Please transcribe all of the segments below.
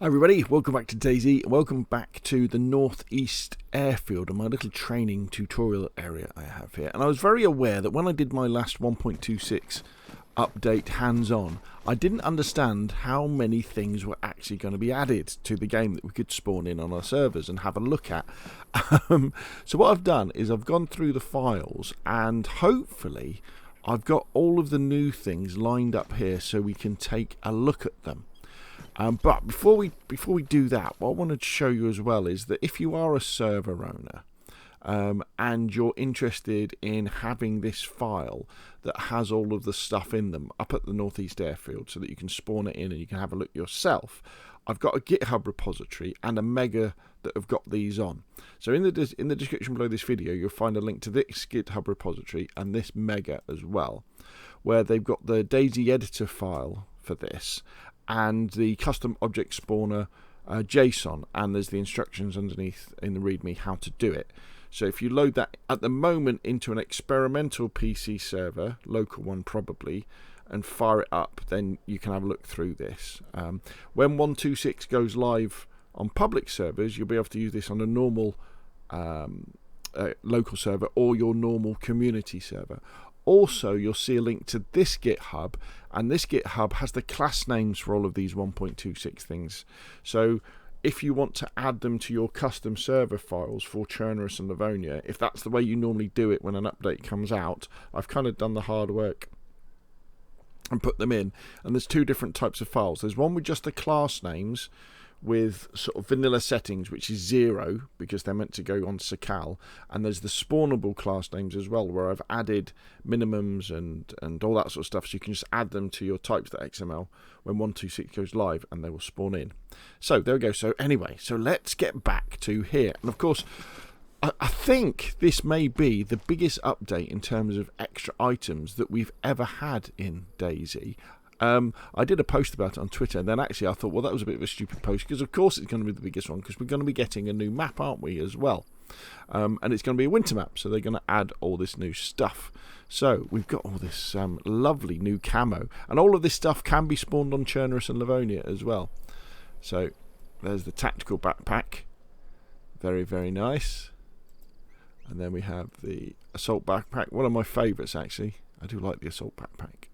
Hi everybody, welcome back to DayZ, welcome back to the Northeast Airfield and my little training tutorial area I have here. And I was very aware that when I did my last 1.26 update hands-on, I didn't understand how many things were actually going to be added to the game that we could spawn in on our servers and have a look at. So what I've done is I've gone through the files and hopefully I've got all of the new things lined up here so we can take a look at them. But before we do that, what I wanted to show you as well is that if you are a server owner and you're interested in having this file that has all of the stuff in them up at the Northeast Airfield so that you can spawn it in and you can have a look yourself, I've got a GitHub repository and a Mega that have got these on. So in the description below this video, you'll find a link to this GitHub repository and this Mega as well, where they've got the DayZ editor file for this and the custom object spawner JSON, and there's the instructions underneath in the README how to do it. So if you load that at the moment into an experimental PC server, local one probably, and fire it up, then you can have a look through this. When 1.26 goes live on public servers, you'll be able to use this on a normal local server or your normal community server. Also, you'll see a link to this GitHub, and this GitHub has the class names for all of these 1.26 things. So if you want to add them to your custom server files for Chernarus and Livonia, if that's the way you normally do it when an update comes out, I've kind of done the hard work and put them in. And there's two different types of files. There's one with just the class names with sort of vanilla settings, which is 0 because they're meant to go on Sakal, and there's the spawnable class names as well, where I've added minimums and all that sort of stuff, so you can just add them to your types.xml when 1.26 goes live and they will spawn in. So there we go. So anyway, so let's get back to here, and of course I think this may be the biggest update in terms of extra items that we've ever had in DayZ. I did a post about it on Twitter, and then actually I thought, well, that was a bit of a stupid post, because of course it's going to be the biggest one, because we're going to be getting a new map, aren't we, as well? And it's going to be a winter map, so they're going to add all this new stuff. So we've got all this lovely new camo, and all of this stuff can be spawned on Chernarus and Livonia as well. So there's the tactical backpack, very, very nice. And then we have the assault backpack, one of my favourites actually. I do like the assault backpack.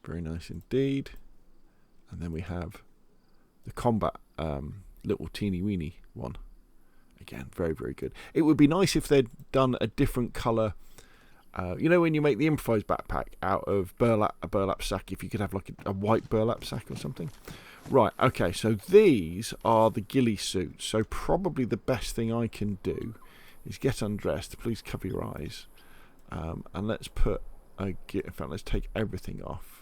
Very nice indeed. And then we have the combat little teeny weeny one. Again, very, very good. It would be nice if they'd done a different colour. You know when you make the improvised backpack out of a burlap sack, if you could have like a white burlap sack or something. Right, okay, so these are the ghillie suits. So probably the best thing I can do is get undressed. Please cover your eyes. And let's put in fact, let's take everything off.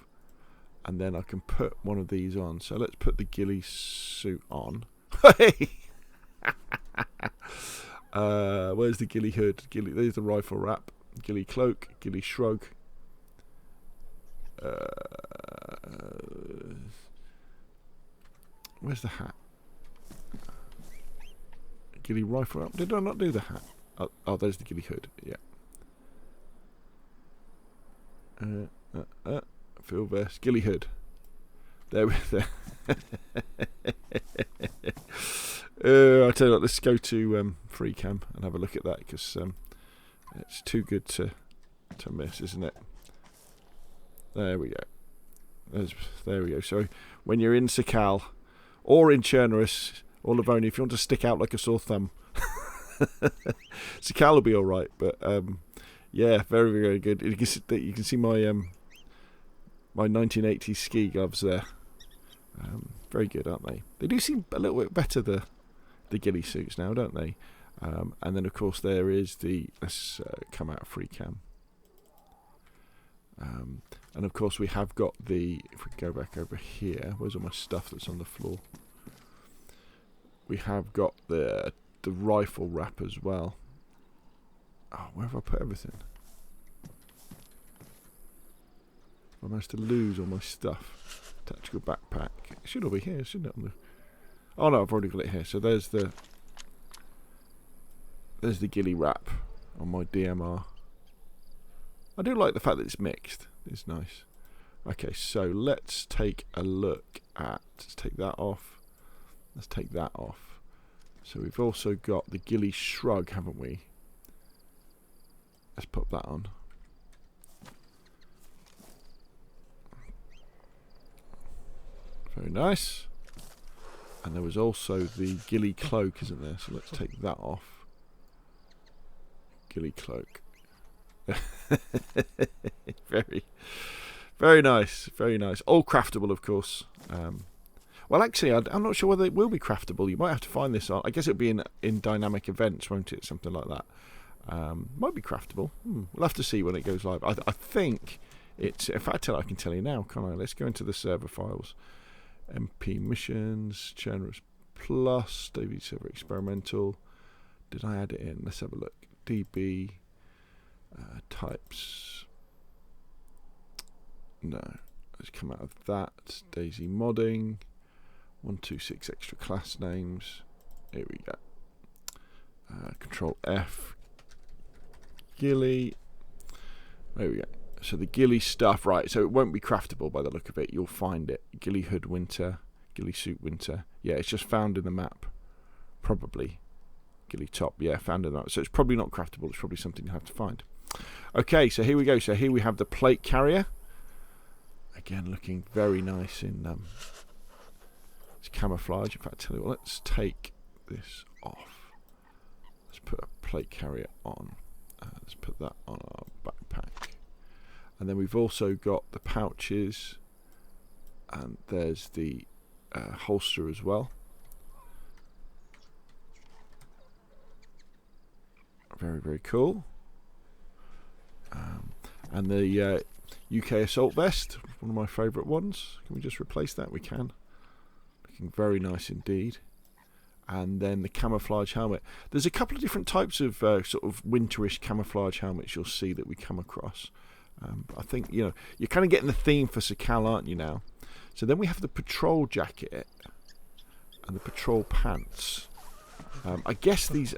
And then I can put one of these on. So let's put the ghillie suit on. Where's the ghillie hood? There's the rifle wrap. Ghillie cloak. Ghillie shrug. Where's the hat? Ghillie rifle wrap. Did I not do the hat? Oh, there's the ghillie hood. Yeah. Field vest, ghillie hood. There we go. I tell you what, let's go to free cam and have a look at that, because it's too good to miss, isn't it? There we go. There we go. So when you're in Sakal or in Chernarus or Livonia, if you want to stick out like a sore thumb, Sakal will be all right. But yeah, very, very good. You can see my my 1980s ski gloves there. Very good, aren't they? They do seem a little bit better, the ghillie suits now, don't they? And then of course there is the, let's come out of free cam. And of course we have got the, if we go back over here, where's all my stuff that's on the floor? We have got the rifle wrap as well. Oh, where have I put everything? I managed to lose all my stuff. Tactical backpack. It should all be here, shouldn't it? Oh no, I've already got it here. So there's the ghillie wrap on my DMR. I do like the fact that it's mixed. It's nice. Okay, so let's take a look at, let's take that off. Let's take that off. So we've also got the ghillie shrug, haven't we? Let's put that on. Very nice. And there was also the ghillie cloak, isn't there? So let's take that off. Ghillie cloak. Very nice, very nice. All craftable, of course. Well, actually, I'm not sure whether it will be craftable. You might have to find this on. I guess it'll be in dynamic events, won't it? Something like that. Might be craftable. We'll have to see when it goes live. I think it's. In fact, I can tell you now, can't I? Let's go into the server files. MP missions, Chernus Plus, DayZ Server Experimental. Did I add it in? Let's have a look. DB types. No, let's come out of that. DayZ modding. 126 extra class names. Here we go. Control F. Ghillie. There we go. So the ghillie stuff, right? So it won't be craftable by the look of it. You'll find it. Ghillie hood winter, ghillie suit winter. Yeah, it's just found in the map. Probably. Ghillie top, yeah, found in the map. So it's probably not craftable. It's probably something you have to find. Okay, so here we go. So here we have the plate carrier. Again, looking very nice in it's camouflage. In fact, I tell you what, let's take this off. Let's put a plate carrier on. Let's put that on our backpack. And then we've also got the pouches, and there's the holster as well. Very, very cool. And the UK assault vest, one of my favourite ones. Can we just replace that? We can. Looking very nice indeed. And then the camouflage helmet. There's a couple of different types of sort of winterish camouflage helmets you'll see that we come across. I think, you know, you're kind of getting the theme for Sakal, aren't you now? So then we have the patrol jacket and the patrol pants. I guess these,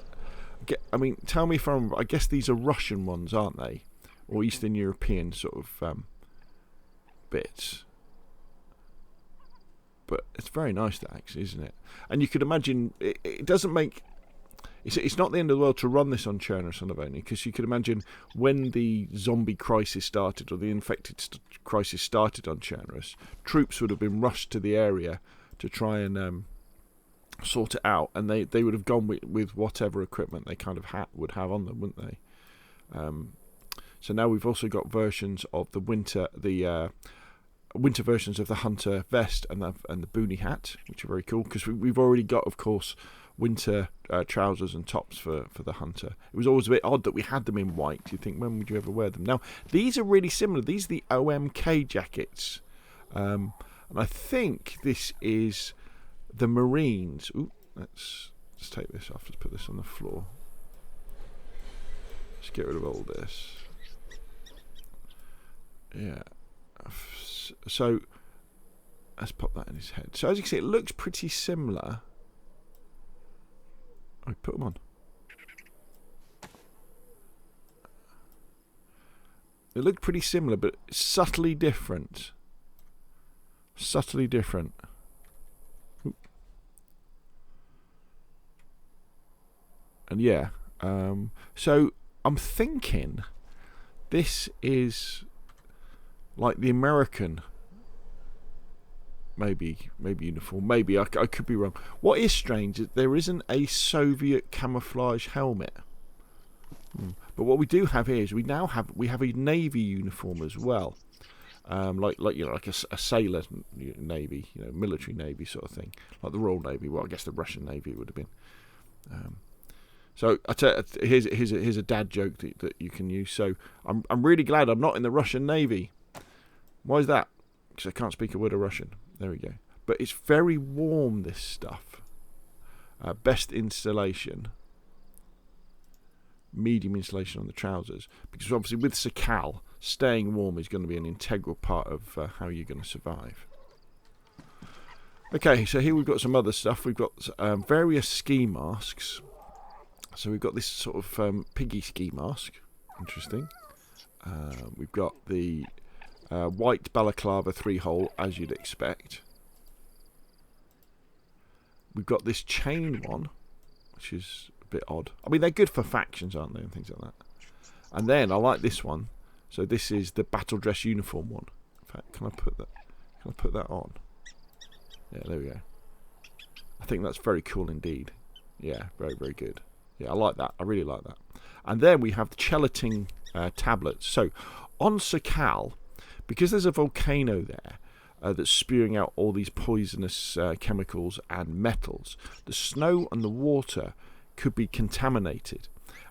I mean, tell me if I'm, I guess these are Russian ones, aren't they? Or Eastern European sort of bits. But it's very nice, that actually, isn't it? And you could imagine, it doesn't make... It's not the end of the world to run this on Chernus on Avoni, because you could imagine when the zombie crisis started, or the infected crisis started on Chernus, troops would have been rushed to the area to try and sort it out, and they would have gone with whatever equipment they kind of would have on them, wouldn't they? So now we've also got versions of the winter versions of the hunter vest and the boonie hat, which are very cool, because we've already got, of course, winter trousers and tops for the hunter. It was always a bit odd that we had them in white. You think, when would you ever wear them? Now, these are really similar. These are the OMK jackets. And I think this is the Marines. Ooh, let's take this off. Let's put this on the floor. Let's get rid of all this. Yeah. So, let's pop that in his head. So, as you can see, it looks pretty similar. I put them on. They look pretty similar, but subtly different. Subtly different. Ooh. And yeah, so I'm thinking this is like the American maybe uniform. Maybe I could be wrong. What is strange is there isn't a Soviet camouflage helmet. But what we do have here is we have a Navy uniform as well, like you know, like a sailor Navy, you know, military Navy sort of thing, like the Royal Navy. Well, I guess the Russian Navy would have been. So I tell you, here's a dad joke that you can use. So I'm really glad I'm not in the Russian Navy. Why is that? Because I can't speak a word of Russian. There we go. But it's very warm, this stuff. Best installation. Medium installation on the trousers. Because obviously with Sakal, staying warm is going to be an integral part of how you're going to survive. Okay, so here we've got some other stuff. We've got various ski masks. So we've got this sort of piggy ski mask. Interesting. We've got the white balaclava 3-hole, as you'd expect. We've got this chain one, which is a bit odd. I mean, they're good for factions, aren't they, and things like that. And then I like this one. So this is the battle dress uniform one. In fact, can I put that? Can I put that on? Yeah, there we go. I think that's very cool indeed. Yeah, very, very good. Yeah, I like that. I really like that. And then we have the gelatin tablets. So on Sakal, because there's a volcano there that's spewing out all these poisonous chemicals and metals, the snow and the water could be contaminated.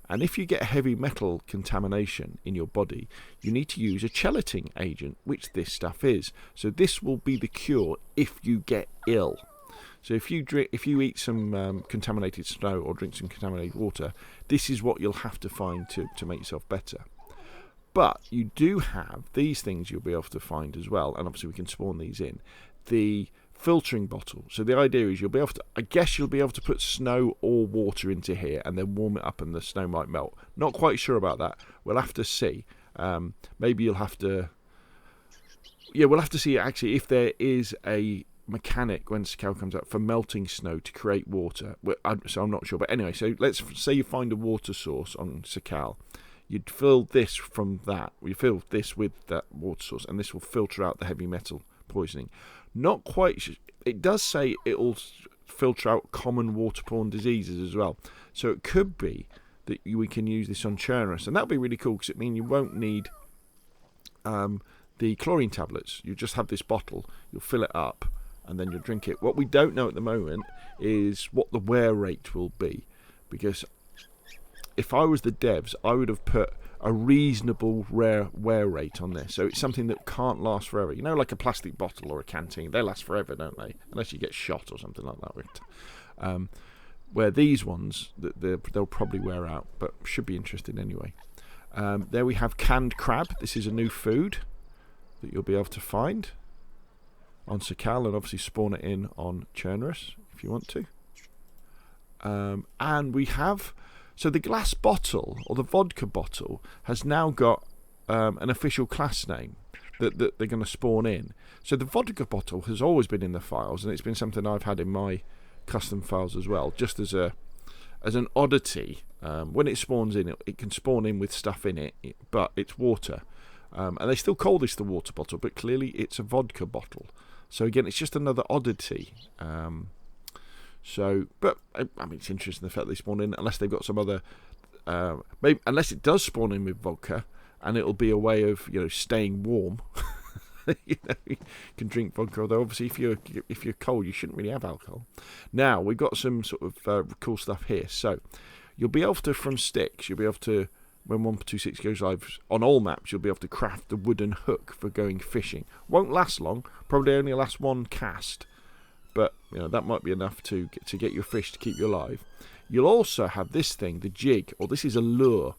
And if you get heavy metal contamination in your body, you need to use a gelatin agent, which this stuff is. So this will be the cure if you get ill. So if you eat some contaminated snow or drink some contaminated water, this is what you'll have to find to make yourself better. But you do have these things you'll be able to find as well, and obviously we can spawn these in. The filtering bottle. So the idea is you'll be able to, I guess you'll be able to put snow or water into here and then warm it up and the snow might melt. Not quite sure about that. We'll have to see. Maybe you'll have to, yeah, we'll have to see actually if there is a mechanic when Sakal comes out for melting snow to create water. So I'm not sure. But anyway, so let's say you find a water source on Sakal. You'd fill this from that. You fill this with that water source and this will filter out the heavy metal poisoning. Not quite. It does say it will filter out common waterborne diseases as well. So it could be that we can use this on churners, and that'll be really cool because it means you won't need the chlorine tablets. You just have this bottle. You'll fill it up, and then you'll drink it. What we don't know at the moment is what the wear rate will be, because if I was the devs, I would have put a reasonable wear rate on this. So it's something that can't last forever. You know, like a plastic bottle or a canteen. They last forever, don't they? Unless you get shot or something like that. Where these ones, they'll probably wear out, but should be interesting anyway. There we have canned crab. This is a new food that you'll be able to find on Sakal, and obviously spawn it in on Chernarus if you want to. And we have... So the glass bottle, or the vodka bottle, has now got an official class name that they're going to spawn in. So the vodka bottle has always been in the files, and it's been something I've had in my custom files as well, just as an oddity. When it spawns in, it can spawn in with stuff in it, but it's water. And they still call this the water bottle, but clearly it's a vodka bottle. So again, it's just another oddity. So, but I mean, it's interesting the fact they spawn in, unless they've got some other, maybe unless it does spawn in with vodka, and it'll be a way of staying warm. You can drink vodka. Although obviously, if you're cold, you shouldn't really have alcohol. Now we've got some sort of cool stuff here. So you'll be able to, from sticks, you'll be able to, when 1.26 goes live on all maps, you'll be able to craft a wooden hook for going fishing. Won't last long. Probably only last one cast. But that might be enough to get your fish to keep you alive. You'll also have this thing, the jig, or this is a lure.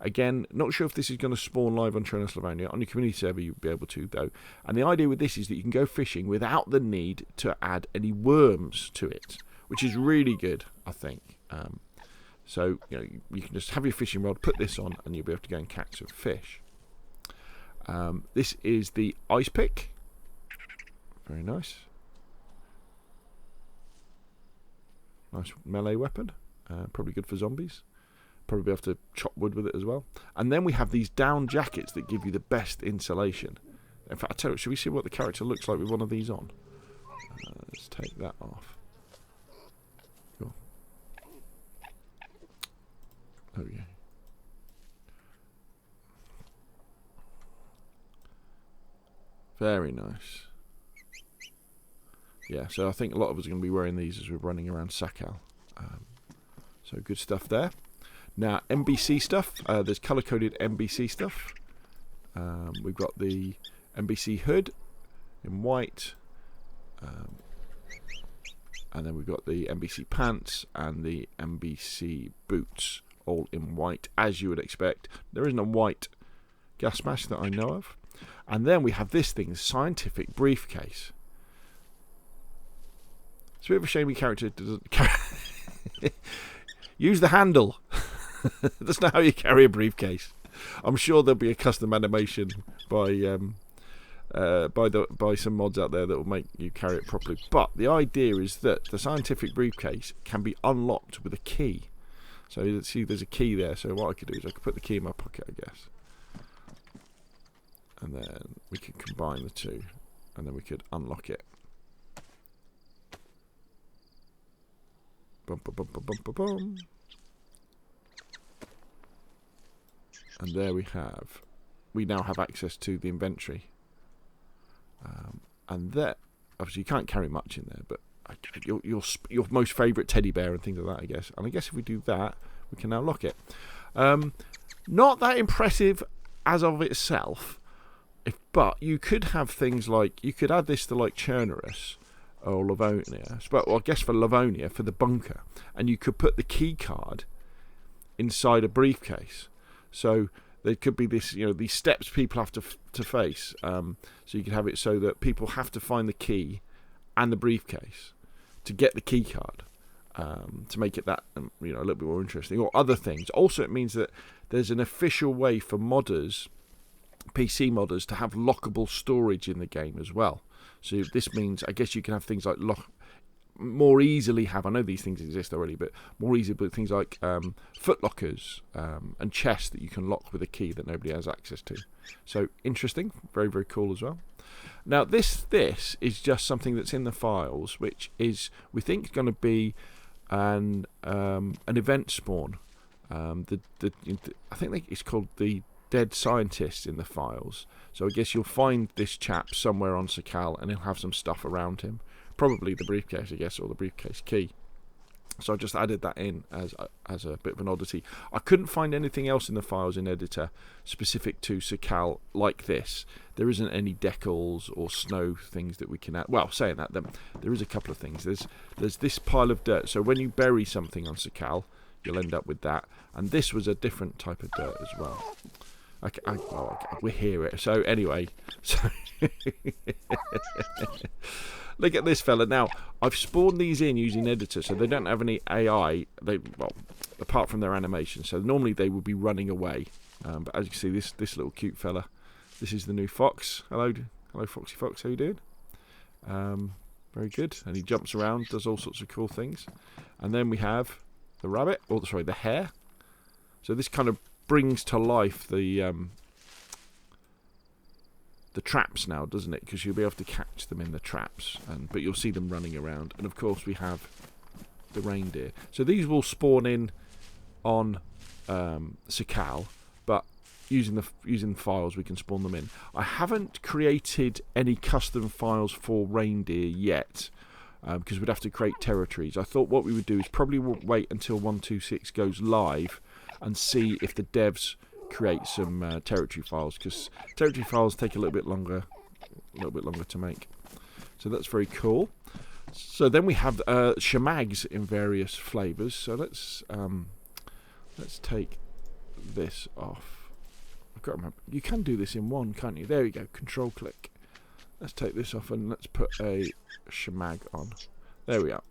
Again, not sure if this is going to spawn live on Transylvania. On your community server, you'll be able to, though. And the idea with this is that you can go fishing without the need to add any worms to it, which is really good, I think. So you can just have your fishing rod, put this on, and you'll be able to go and catch some fish. This is the ice pick. Very nice. Nice melee weapon, probably good for zombies. Probably be able to chop wood with it as well. And then we have these down jackets that give you the best insulation. In fact, I tell you, should we see what the character looks like with one of these on? Let's take that off. Cool. There we go. Very nice. Yeah, so I think a lot of us are going to be wearing these as we're running around Sakal. So good stuff there. Now, NBC stuff. There's colour-coded NBC stuff. We've got the NBC hood in white. And then we've got the NBC pants and the NBC boots, all in white, as you would expect. There isn't a white gas mask that I know of. And then we have this thing, the scientific briefcase. It's a bit of a shame your character doesn't use the handle. That's not how you carry a briefcase. I'm sure there'll be a custom animation by by some mods out there that will make you carry it properly. But the idea is that the scientific briefcase can be unlocked with a key. So you see, there's a key there. So what I could do is I could put the key in my pocket, I guess, and then we can combine the two, and then we could unlock it. Bum, bum, bum, bum, bum, bum, bum. And there we have. We now have access to the inventory. And that, obviously, you can't carry much in there, but your most favourite teddy bear and things like that, I guess. And I guess if we do that, we can now lock it. Not that impressive as of itself, but you could have things like, you could add this to like Chernarus or Livonia, but well, I guess for Livonia, for the bunker, and you could put the key card inside a briefcase. So there could be this, you know, these steps people have to face. So you could have it so that people have to find the key and the briefcase to get the key card, to make it that, you know, a little bit more interesting, or other things. Also, it means that there's an official way for modders, PC modders, to have lockable storage in the game as well. So this means, I guess, you can have things like more easily have, I know these things exist already, but more easily, but things like footlockers and chests that you can lock with a key that nobody has access to. So interesting, very, very cool as well. Now this is just something that's in the files, which is, we think, going to be an event spawn. I think it's called the Dead Scientist in the files. So I guess you'll find this chap somewhere on Sakal, and he'll have some stuff around him. Probably the briefcase, I guess, or the briefcase key. So I just added that in as a bit of an oddity. I couldn't find anything else in the files in editor specific to Sakal like this. There isn't any decals or snow things that we can add. Well, saying that, there is a couple of things. There's this pile of dirt. So when you bury something on Sakal, you'll end up with that. And this was a different type of dirt as well. We hear it. So anyway, look at this fella. Now, I've spawned these in using editor, so they don't have any AI, apart from their animation. So normally they would be running away. But as you can see, this little cute fella, this is the new fox. Hello, Foxy Fox. How you doing? Very good. And he jumps around, does all sorts of cool things. And then we have the rabbit, the hare. So this kind of brings to life the traps now, doesn't it? Because you'll be able to catch them in the traps, but you'll see them running around. And of course we have the reindeer. So these will spawn in on Sakal, but using the files we can spawn them in. I haven't created any custom files for reindeer yet, because we'd have to create territories. I thought what we would do is probably wait until 1.26 goes live and see if the devs create some territory files, because territory files take a little bit longer to make. So that's very cool. So then we have shamags in various flavors. So let's take this off. I've got to remember, you can do this in one, can't you? There you go. Control click. Let's take this off and let's put a shamag on. There we are.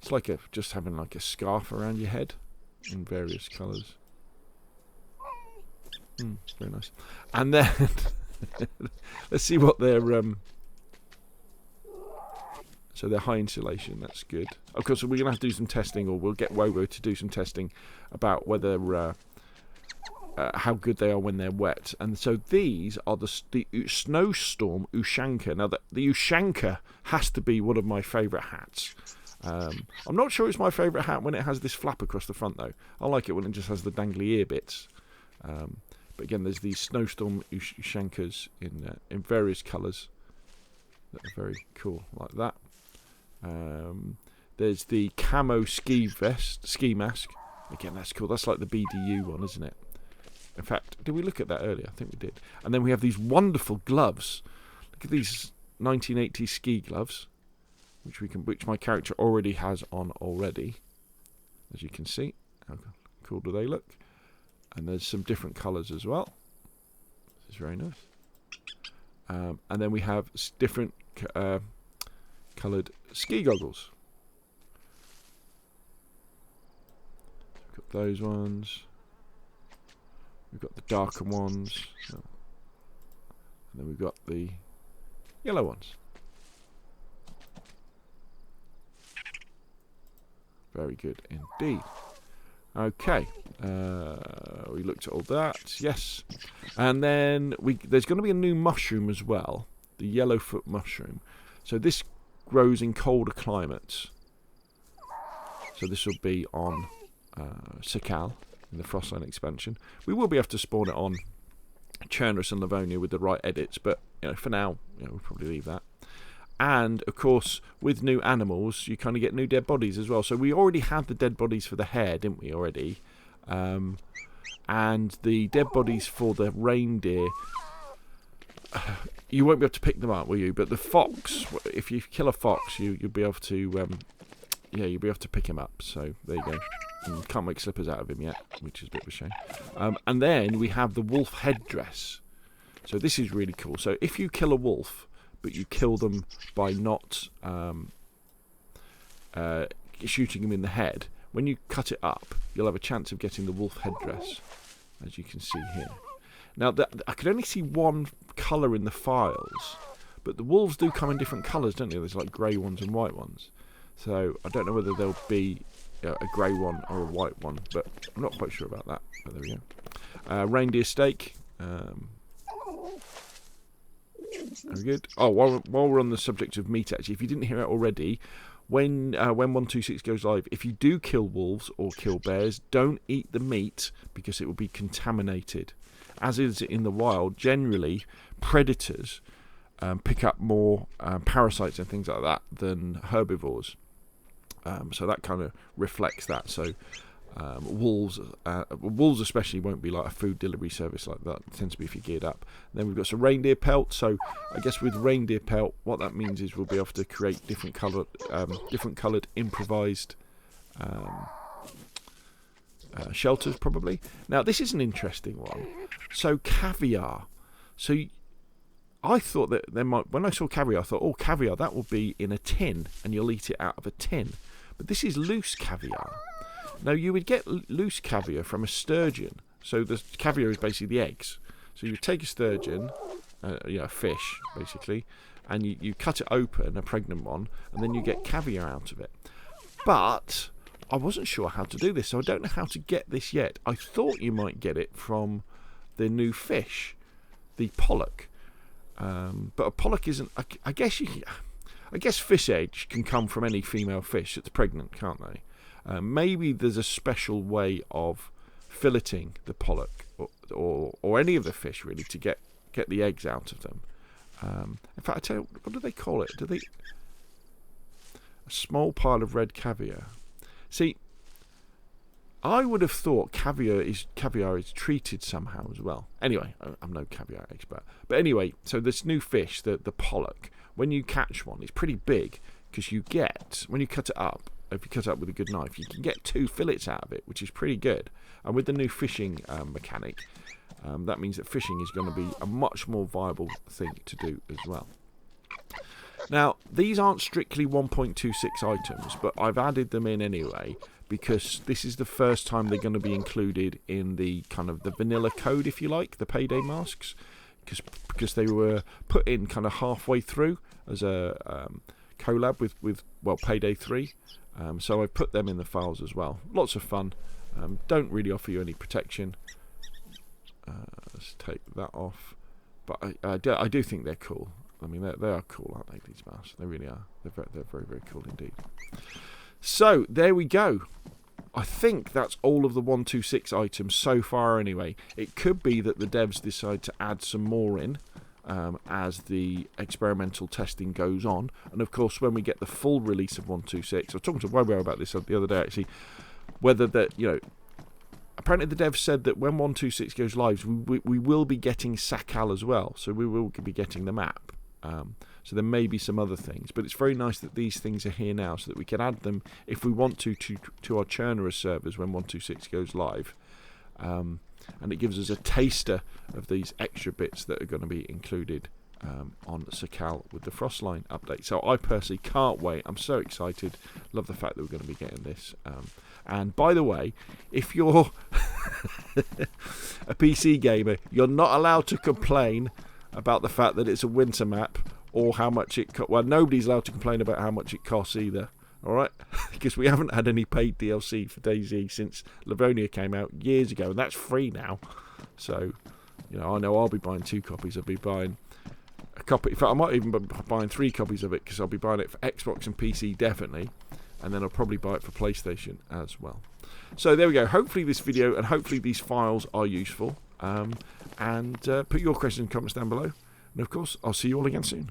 It's like just having like a scarf around your head in various colours. Very nice. And then let's see what their so they're high insulation. That's good. Of course, we're gonna have to do some testing, or we'll get Wowo to do some testing about whether how good they are when they're wet. And so these are the Snowstorm Ushanka. Now the Ushanka has to be one of my favourite hats. I'm not sure it's my favourite hat when it has this flap across the front, though. I like it when it just has the dangly ear bits. But again, there's these Snowstorm Ushankas in various colours that are very cool, like that. There's the camo ski mask. Again, that's cool. That's like the BDU one, isn't it? In fact, did we look at that earlier? I think we did. And then we have these wonderful gloves. Look at these 1980s ski gloves, which my character already has on already, as you can see. How cool do they look? And there's some different colours as well. This is very nice. And then we have different coloured ski goggles. We've got those ones. We've got the darker ones. And then we've got the yellow ones. Very good indeed. Okay, we looked at all that, yes. And then there's going to be a new mushroom as well, the yellowfoot mushroom. So this grows in colder climates. So this will be on Sakal in the Frostline expansion. We will be able to spawn it on Chernarus and Livonia with the right edits, but for now, we'll probably leave that. And of course, with new animals, you kind of get new dead bodies as well. So we already had the dead bodies for the hare, didn't we already? And the dead bodies for the reindeer, you won't be able to pick them up, will you? But the fox, if you kill a fox, you'll be able to, you'll be able to pick him up. So there you go. And can't make slippers out of him yet, which is a bit of a shame. And then we have the wolf headdress. So this is really cool. So if you kill a wolf, but you kill them by not shooting them in the head, when you cut it up, you'll have a chance of getting the wolf headdress, as you can see here. Now, I could only see one colour in the files, but the wolves do come in different colours, don't they? There's like grey ones and white ones. So I don't know whether there'll be a grey one or a white one, but I'm not quite sure about that. But there we go. Reindeer steak. Very good. Oh, while we're on the subject of meat, actually, if you didn't hear it already, when 126 goes live, if you do kill wolves or kill bears, don't eat the meat because it will be contaminated. As is in the wild, generally, predators pick up more parasites and things like that than herbivores. So that kind of reflects that. So wolves especially won't be like a food delivery service like that. It tends to be if you're geared up. And then we've got some reindeer pelt. So I guess with reindeer pelt, what that means is we'll be able to create different coloured improvised shelters probably. Now this is an interesting one. So caviar. So I thought that there might, when I saw caviar, I thought, oh, caviar, that will be in a tin and you'll eat it out of a tin. But this is loose caviar. Now, you would get loose caviar from a sturgeon. So the caviar is basically the eggs. So you take a sturgeon, a fish, basically, and you cut it open, a pregnant one, and then you get caviar out of it. But I wasn't sure how to do this, so I don't know how to get this yet. I thought you might get it from the new fish, the pollock. But a pollock isn't... I guess fish eggs can come from any female fish that's pregnant, can't they? Maybe there's a special way of filleting the pollock or any of the fish really to get the eggs out of them. In fact, I tell you, what do they call it? A small pile of red caviar. See, I would have thought caviar is treated somehow as well. Anyway, I'm no caviar expert. But anyway, so this new fish, the pollock, when you catch one, it's pretty big because you get, when you cut it up, if you cut it up with a good knife, you can get 2 fillets out of it, which is pretty good. And with the new fishing mechanic, that means that fishing is going to be a much more viable thing to do as well. Now, these aren't strictly 1.26 items, but I've added them in anyway, because this is the first time they're going to be included in the kind of the vanilla code, if you like, the payday masks, because they were put in kind of halfway through as a collab with Payday 3. So I put them in the files as well. Lots of fun. Don't really offer you any protection. Let's take that off. But I do think they're cool. I mean, they are cool, aren't they, these masks? They really are. They're very, very cool indeed. So, there we go. I think that's all of the 126 items so far anyway. It could be that the devs decide to add some more in as the experimental testing goes on. And of course, when we get the full release of 126, I was talking to Wobo about this the other day actually, whether that, apparently the devs said that when 126 goes live, we will be getting Sakal as well. So we will be getting the map. So there may be some other things, but it's very nice that these things are here now so that we can add them if we want to our Chernarus servers when 126 goes live. And it gives us a taster of these extra bits that are going to be included on Sakal with the Frostline update. So I personally can't wait. I'm so excited. Love the fact that we're going to be getting this. And by the way, if you're a PC gamer, you're not allowed to complain about the fact that it's a winter map or how much it costs. Well, nobody's allowed to complain about how much it costs either. Alright? Because we haven't had any paid DLC for DayZ since Livonia came out years ago, and that's free now. So, you know, I know I'll be buying 2 copies. I'll be buying a copy. In fact, I might even be buying 3 copies of it, because I'll be buying it for Xbox and PC definitely, and then I'll probably buy it for PlayStation as well. So there we go. Hopefully this video and hopefully these files are useful. And put your questions and comments down below. And of course, I'll see you all again soon.